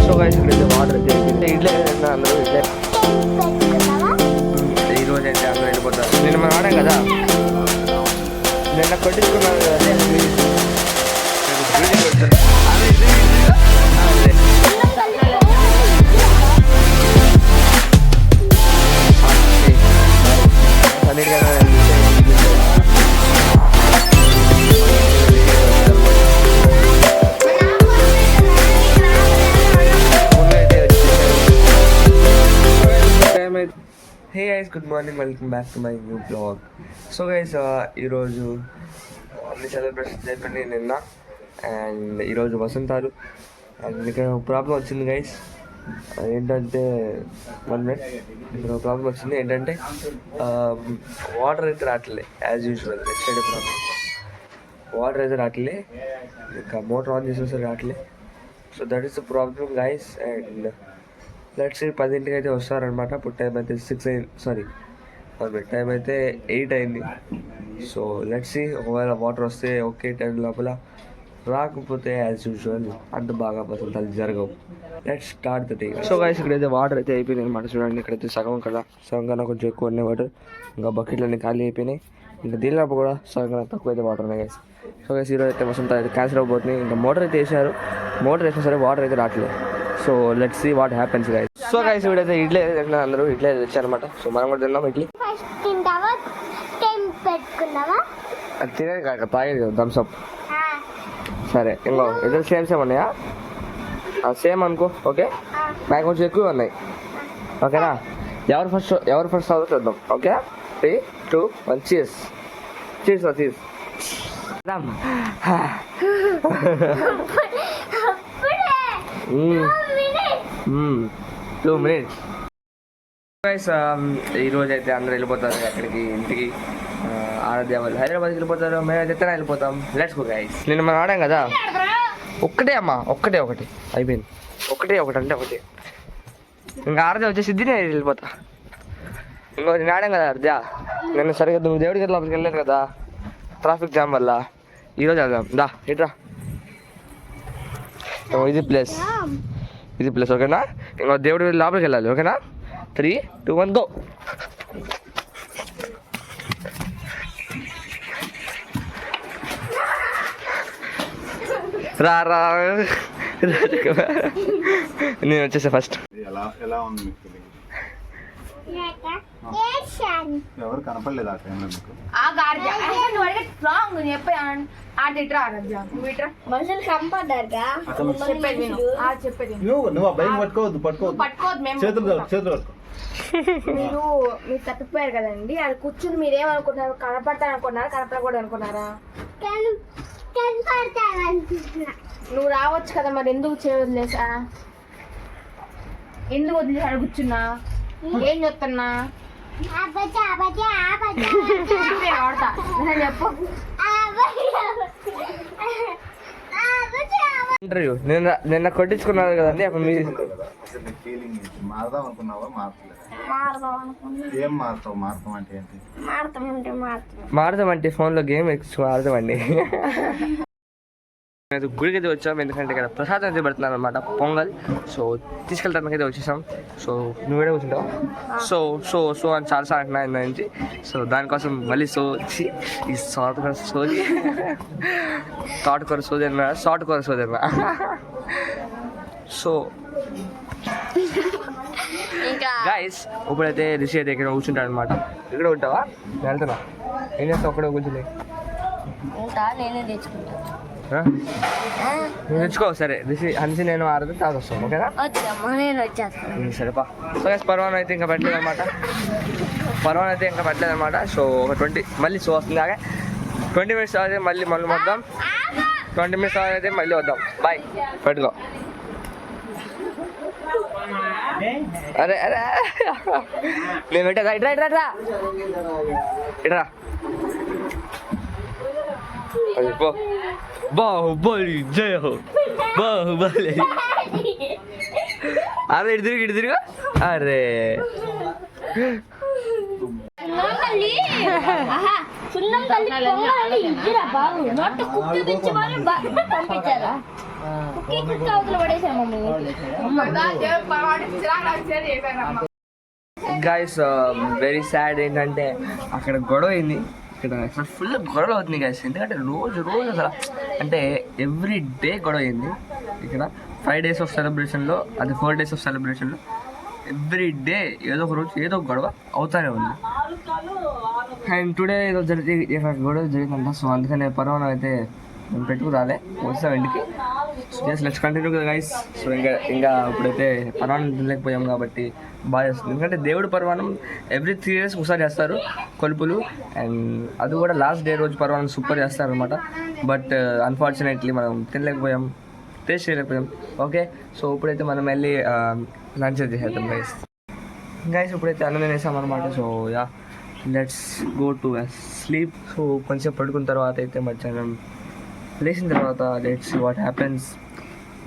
So guys ఇక్కడైతే water అయితే ఇట్లే అందరూ ఇట్లే ఈరోజు అయితే అందరూ వెళ్ళిపోతారు. నేను మనం ఆడాం కదా, నిన్న కొట్టించుకున్నాను కదా. Hey guys, good morning, welcome back to my new blog. So guys ఈరోజు అన్ని సెలబ్రేషన్స్ అయిపోయినాయి నిన్న, అండ్ ఈరోజు వసంతాలు. అండ్ ఇక్కడ ప్రాబ్లం వచ్చింది గైస్. ఏంటంటే 1 minute, ఇక్కడ ప్రాబ్లం వచ్చింది. ఏంటంటే వాటర్ అయితే రావట్లే as usual. Yesterday problem, water అయితే రావట్లే, ఇంకా మోటార్ ఆన్ చేసేసరికి రావట్లే. So that is the problem guys. And let's 10ంటికి అయితే వస్తారనమాట. ఇప్పుడు టైం అయితే 6 అయింది, సారీ టైం అయితే 8 అయింది. సో లెట్స్ ఒకవేళ వాటర్ వస్తే ఓకే, 10 లోపల, రాకపోతే యాజ్ యూజువల్ అంత బాగా వసంతాలు జరగవు. Let's start the day. So guys ఇక్కడైతే వాటర్ అయితే అయిపోయినాయి అనమాట. చూడండి, ఇక్కడైతే సగం కన్నా కొంచెం ఎక్కువ ఉన్నాయి వాటర్. ఇంకా బకెట్లన్నీ ఖాళీ అయిపోయినాయి. ఇంకా దీనిలో కూడా సగం కన్నా తక్కువ అయితే వాటర్ ఉన్నాయి గైస్. సో గైస్ ఈరోజు అయితే వసంతాలు అయితే క్యాన్సిల్ అయిపోతున్నాయి. ఇంకా మోటార్ అయితే వేసారు, మోటార్ వేసినా సరే వాటర్ అయితే రావట్లేదు. So let's see what happens guys. So guys ఇప్పుడైతే ఇడ్లీ అందరూ ఇడ్లీ తెచ్చారనమాట. సో మనం కూడా తిన్నాం ఇడ్లీ. అది తినేది కాక తాగేది కదా, థమ్స్అప్. సరే, ఇంకో ఇద్దరు సేమ్ ఉన్నాయా? సేమ్ అనుకో, ఓకే. నాకు కొంచెం ఎక్కువ ఉన్నాయి, ఓకేనా? ఎవరు ఫస్ట్ అవుతుందో చూద్దాం, okay? 3, 2, 1 cheers. Cheers 2 minutes. Guys ఈరోజు అయితే అందరూ వెళ్ళిపోతారు అక్కడికి, ఇంటికి. ఆరాధ్య వాళ్ళు హైదరాబాద్కి వెళ్ళిపోతారు, మేమైతే ఎత్తనా వెళ్ళిపోతాం. Let's go guys. నిన్న మనం ఆడాం కదా, ఒక్కటే అమ్మా, ఒకటి అయిపోయింది. ఒకటి అంటే ఒకటి. ఇంకా ఆరాధ్య వచ్చేసి సిద్ధినే వెళ్ళిపోతా. ఇంకో నేను ఆడాం కదా ఆరాధ్య, నిన్న సరిగ్గా నువ్వు దేవుడి గది లోపలికి వెళ్ళలేదు కదా ట్రాఫిక్ జామ్ వల్ల. ఈరోజు వెళ్దాం, దా ఇట్రా. ఇది ప్లేస్ ఓకేనా? ఇంకో దేవుడి లోపలికి వెళ్ళాలి, ఓకేనా? 3, 2, 1 గో. రా నేను వచ్చేసా ఫస్ట్. ఎవరు కనపడలేదు మనుషులు నువ్వు భయం పట్టుకోవద్దు. చేతులు మీరు తప్పిపోయారు కదండి. అది కూర్చుని మీరేమనుకుంటున్నారు? కనపడతాను అనుకున్నారా, కనపడకూడదు అనుకున్నారా? నువ్వు రావచ్చు కదా, మరి ఎందుకు చేయలేసా? ఎందుకు వదిలేసాడు కూర్చున్నా? ఏం చెప్తున్నా? ఆడతా చెప్పు. ఇంటర్వ్యూ నిన్న కొట్టించుకున్నారు కదండి, అప్పుడు మీ మారదాం అనుకున్నావా? ఏం మారుతాం అంటే ఫోన్లో గేమ్ ఆడతాం అండి. గుడికి అయితే వచ్చాం, ఎందుకంటే ఇక్కడ ప్రసాదం అయితే పెడుతున్నాను అనమాట, పొంగల్. సో తీసుకెళ్ళడానికి అయితే వచ్చేసాం. సో నువ్వు కూడా కూర్చుంటావు. సో అని చాలాసార్లు అంటున్నా ఇందా నుంచి. సో దానికోసం మళ్ళీ ఈ సాటుకూర సోది అన్నా, సాటుకూర సోది అన్నా. సో గైస్ ఇప్పుడైతే రిషి అయితే ఇక్కడ కూర్చుంటాడు అనమాట. ఇక్కడ ఉంటావా? నేను వెళ్తున్నా. ఏం చేస్తావు? ఒక్కడే కూర్చుని నేనే తెచ్చుకుంటా. నువ్వు తెచ్చుకో. సరే రిషి, హన్సి, నేను ఆరదు తాగొస్తాం, ఓకేనా? సరేపా. సో గైస్ పర్వాన్ అయితే ఇంకా పెట్టలేదు అనమాట. సో ఒక 20 మళ్ళీ షో వస్తుంది. అలాగే 20 minutes అయితే మళ్ళీ వద్దాం. 20 minutes అయితే మళ్ళీ వద్దాం. బాయ్, పెట్టుకో. అరే నేను పెట్టా. ఇట్రా పో. బాహుబలి జయ హో, బాహుబలి. అరే ఇటు తిరుగు. అరే పంపించారా? గైస్ వెరీ సాడ్ ఏంటంటే అక్కడ గొడవ అయింది. ఇక్కడ అసలు ఫుల్ గొడవ అవుతుంది గైస్. ఎందుకంటే రోజు అసలు అంటే ఎవ్రీ డే గొడవ అయింది ఇక్కడ. 5 days ఆఫ్ సెలబ్రేషన్లో, అది 4 days ఆఫ్ సెలబ్రేషన్లో ఎవ్రీ డే ఏదో ఒక రోజు ఏదో ఒక గొడవ అవుతానే ఉంది. అండ్ టుడే ఏదో ఇక్కడ గొడవ జరిగిందంట. సో అందుకనే పర్వాణం అయితే మేము పెట్టుకురాలే, వస్తాం ఇంటికి. ఎస్ లెట్స్ కంటిన్యూ కదా గైస్. సో ఇంకా ఇప్పుడైతే పర్వాణం తినలేకపోయాం కాబట్టి బాగా చేస్తుంది. ఎందుకంటే దేవుడు పర్వాణం ఎవ్రీ 3 days ఒకసారి చేస్తారు కొలుపులు. అండ్ అది కూడా లాస్ట్ డే రోజు పర్వాణం సూపర్ చేస్తారు అనమాట. బట్ అన్ఫార్చునేట్లీ మనం తినలేకపోయాం, టేస్ట్ చేయలేకపోయాం. ఓకే, సో ఇప్పుడైతే మనం వెళ్ళి లంచ్ చేసేద్దాం గైస్. ఇప్పుడైతే అన్నం తినేసామన్నమాట. So yeah let's go to sleep. So కొంచెం పడుకున్న తర్వాత అయితే మధ్యాహ్నం లేచిన తర్వాత లెట్స్ వాట్ హ్యాపెన్స్.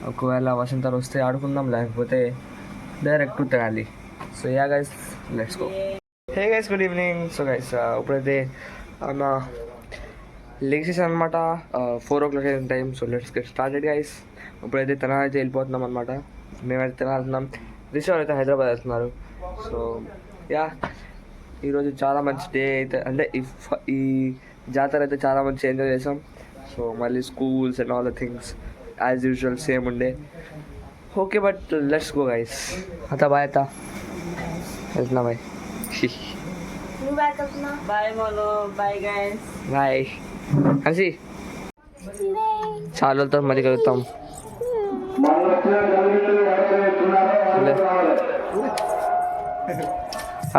ఒకవేళ వసంతాలు వస్తే ఆడుకుందాం, లేకపోతే డైరెక్ట్ తినాలి. So yeah guys let's go. Hey guys, good evening. So guys ఇప్పుడైతే అన్న లెగ్సేస్ అనమాట. 4 o'clock అయిన time. So let's get started guys. ఇప్పుడైతే తెనాలి అయితే వెళ్ళిపోతున్నాం అనమాట. మేమైతే తెనాలి వెళ్తున్నాం, రిషి అయితే హైదరాబాద్ వెళ్తున్నారు. సో యా ఈరోజు చాలా మంచి డే అయితే, అంటే ఈ జాతర అయితే చాలా మంచి ఎంజాయ్ చేసాం. సో మళ్ళీ schools and all the things as usual same ఉండే. Okay, but let's go guys. అత్త బాయ్, అత్త వెళ్తున్నా బాయ్. బాయ్ హన్సి, చాలా రోజులతో మళ్ళీ కలుగుతాం.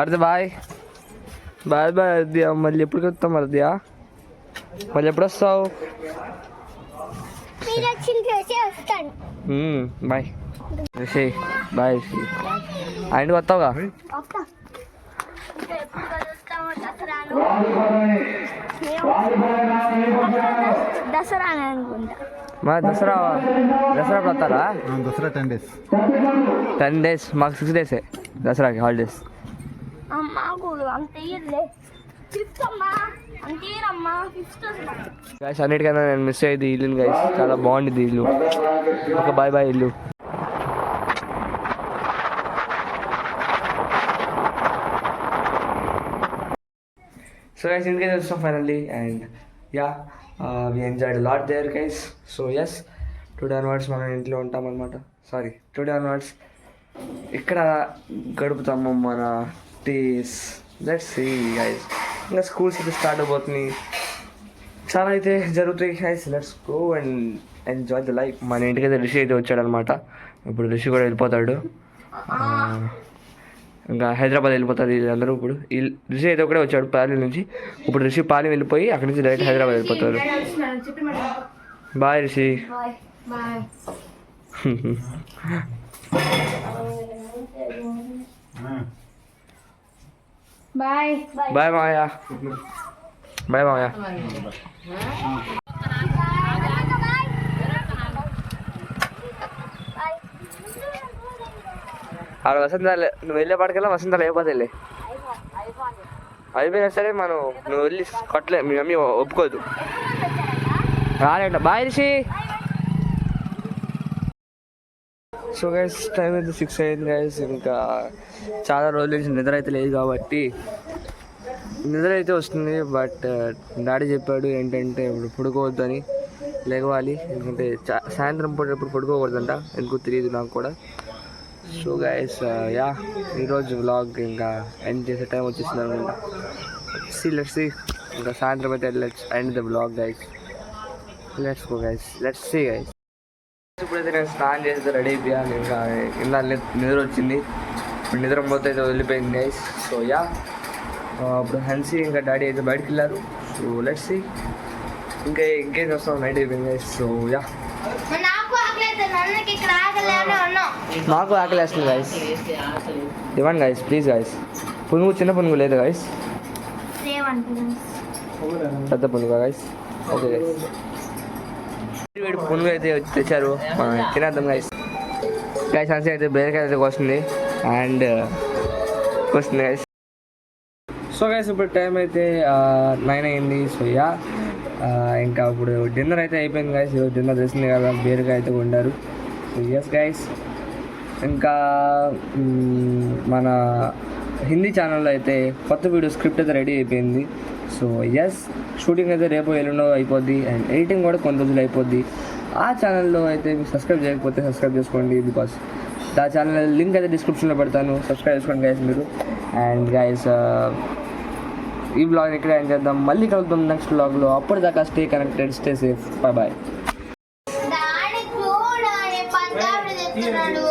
అర్ది బాయ్ బాయ్ బాయ్ అర్దియా. మళ్ళీ ఎప్పుడు కలుగుతాం అర్దియా? మళ్ళీ ఎప్పుడు వస్తావు? Bye Rishi, bye Rishi. ఆయనకి వస్తావుగా? దసరా అనుకుంటా. మా దసరా అప్పుడు వస్తారా? దసరా 10 days. 10 days, మాకు 6 days దసరాకి హాలిడేస్. మాకు అంత ఇయర్లే, 5th అమ్మా, అంతేనమ్మా 5th. గైస్ అన్నిటికన్నా నేను మిస్ అయ్యేది ఇల్లు గైస్. చాలా బాగుంటుంది ఇల్లు. ఒక బాయ్ బాయ్ ఇల్లు. సో గైస్ ఇంటికైతే వచ్చాం finally. And ya we enjoyed lot there guys. So yes, today onwards మనం ఇంట్లో ఉంటాం అనమాట. టుడే ఆన్వర్డ్స్ ఇక్కడ గడుపుతాము మన డేస్. Let's see guys. ఇంకా స్కూల్స్ అయితే స్టార్ట్ అయిపోతున్నాయి, చాలా అయితే జరుగుతాయి గైస్. Let's go and enjoy the life. మన ఇంటికైతే రిషి అయితే వచ్చాడనమాట. ఇప్పుడు రిషి కూడా వెళ్ళిపోతాడు, ఇంకా హైదరాబాద్ వెళ్ళిపోతారు వీళ్ళందరూ. ఇప్పుడు రిషి అయితే ఒకటే వచ్చాడు పాలి నుంచి. ఇప్పుడు రిషి పాలి వెళ్ళిపోయి అక్కడి నుంచి డైరెక్ట్ హైదరాబాద్ వెళ్ళిపోతారు. బాయ్ రిషి. బాయ్ బాయ్ మాయా. బాయ్ మాయా. ఆడ వసంతాలు నువ్వు వెళ్ళే పాటికల్లా వసంతాలు అయిపోతాయిలే. అయిపోయినా సరే మనం నువ్వు వెళ్ళి కొట్టలే, మీ మమ్మీ ఒప్పుకోదు. రాలేట. Bye Rishi. So guys time అయితే 6 అయింది గైస్. ఇంకా చాలా రోజుల నుంచి నిద్ర అయితే లేదు కాబట్టి నిద్ర అయితే వస్తుంది. బట్ డాడీ చెప్పాడు ఏంటంటే ఇప్పుడు పడుకోవద్దని, లేవాలి. ఎందుకంటే సాయంత్రం పూట ఎప్పుడు పడుకోకూడదంట, ఎందుకు తెలియదు నాకు కూడా. సో గైస్ యా ఈరోజు వ్లాగ్ ఇంకా ఎండ్ చేసే టైం వచ్చేసింది అనుకుంటా. Let's see. ఇంకా సాయంత్రం అయితే let's end the vlog guys. Let's go guys, let's see guys. ఇప్పుడైతే నేను స్నానం చేసి రెడీ అయిపోయాను. ఇంకా ఇలా నిద్ర వచ్చింది. ఇప్పుడు నిద్ర మొత్తం అయితే వెళ్ళిపోయింది గైస్. సో యా ఇప్పుడు హన్సీ ఇంకా డాడీ అయితే బయటకు వెళ్ళారు. So let's see. ఇంకేం చేస్తాం, నైట్ అయిపోయింది గైస్. సో యా నాకు ఆకలి వేస్తుంది గైస్. ఇవ్వండి గైస్ ప్లీజ్ గైస్. పునుగు, చిన్న పునుగు లేదు గైస్, పెద్ద పునుగు గైస్. ఓకే గైస్, వేడి పునుగు అయితే తెచ్చారు, తినేద్దాం గైస్. గైస్ హన్సీ అయితే బీరకాయ అయితే వస్తుంది అండ్ వస్తుంది గైస్. సో గైస్ ఇప్పుడు టైం అయితే 9 అయింది. సో యా ఇంకా ఇప్పుడు డిన్నర్ అయితే అయిపోయింది గైస్. ఈరోజు డిన్నర్ చేసింది కదా, బీరకాయ అయితే వండారు. Yes guys. ఇంకా మన హిందీ ఛానల్లో అయితే కొత్త వీడియో స్క్రిప్ట్ అయితే రెడీ అయిపోయింది. సో ఎస్, షూటింగ్ అయితే రేపు ఎల్లుండో అయిపోద్ది అండ్ ఎడిటింగ్ కూడా కొన్ని రోజులు అయిపోద్ది. ఆ ఛానల్లో అయితే మీరు సబ్స్క్రైబ్ చేయకపోతే సబ్స్క్రైబ్ చేసుకోండి, బికాస్ ఆ ఛానల్ లింక్ అయితే డిస్క్రిప్షన్లో పెడతాను. సబ్స్క్రైబ్ చేసుకోండి గైస్ మీరు. అండ్ గైస్ ఈ బ్లాగ్ ఇక్కడ ఏం చేద్దాం, మళ్ళీ కలుద్దాం నెక్స్ట్ బ్లాగ్లో. అప్పటిదాకా stay connected, stay safe, bye bye. Daddy చూడ పంజాబ్ చెప్తున్నాడు.